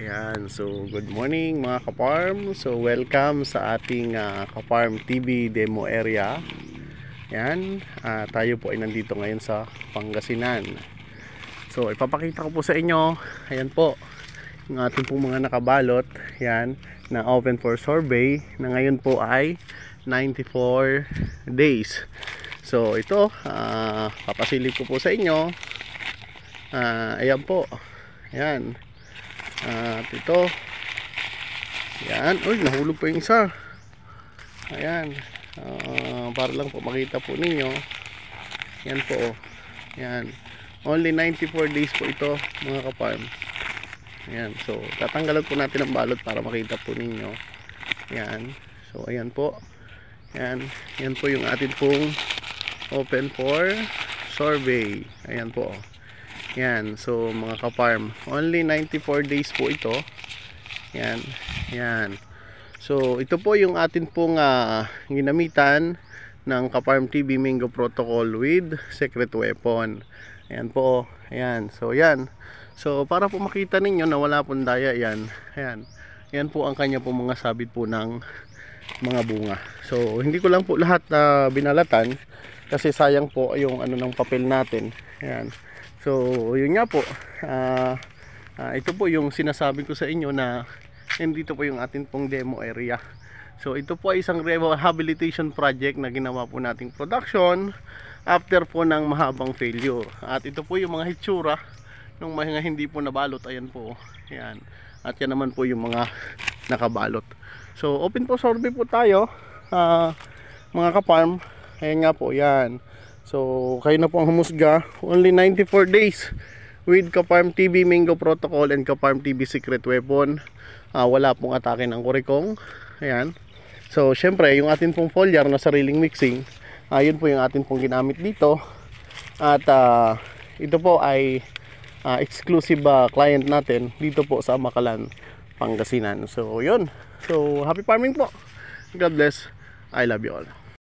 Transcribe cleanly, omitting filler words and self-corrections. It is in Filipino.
Ayan, so good morning mga kaparm. So welcome sa ating Kaparm TV demo area. Ayan, tayo po ay nandito ngayon sa Pangasinan. So ipapakita ko po sa inyo, ayan po, yung ating pong mga nakabalot, ayan, na open for survey, na ngayon po ay 94 days. So ito, papasilip ko po sa inyo. Ayan po, ayan. At ito, yan, uy, nahulog pa yung isa. Ayan, para lang po makita po ninyo. Yan po, yan, only 94 days po ito mga kaparm. Ayan, so tatanggalan po natin ang balot para makita po ninyo. Yan, so ayan po. Yan po yung atin pong open for survey. Ayan po. Yan, so mga kaparm, only 94 days po ito. Yan, yan. So ito po yung atin pong ginamitan ng Kaparm TV Mingo Protocol with secret weapon. Ayan po, ayan. So yan. So para po makita ninyo na wala pong daya, yan. Ayan. Yan po ang kanya po mga sabit po ng mga bunga. So hindi ko lang po lahat binalatan kasi sayang po yung ano ng papel natin. Ayan. So yun nga po, ito po yung sinasabi ko sa inyo na nandito po yung atin pong demo area. So ito po ay isang rehabilitation project na ginawa po nating production after po ng mahabang failure. At ito po yung mga hitsura ng mga hindi po nabalot. Ayan po, ayan. At yan naman po yung mga nakabalot. So open po survey po tayo, mga kaparm. Ayan nga po, yan. So kayo na po ang humusga. Only 94 days with Kaparm TV Mingo Protocol and Kaparm TV Secret Weapon. Wala pong atake ng kurikong. Ayan. So syempre yung atin pong foliar na sariling mixing, yun po yung atin pong ginamit dito. At ito po ay exclusive client natin dito po sa Makalan, Pangasinan. So yun. So happy farming po. God bless. I love you all.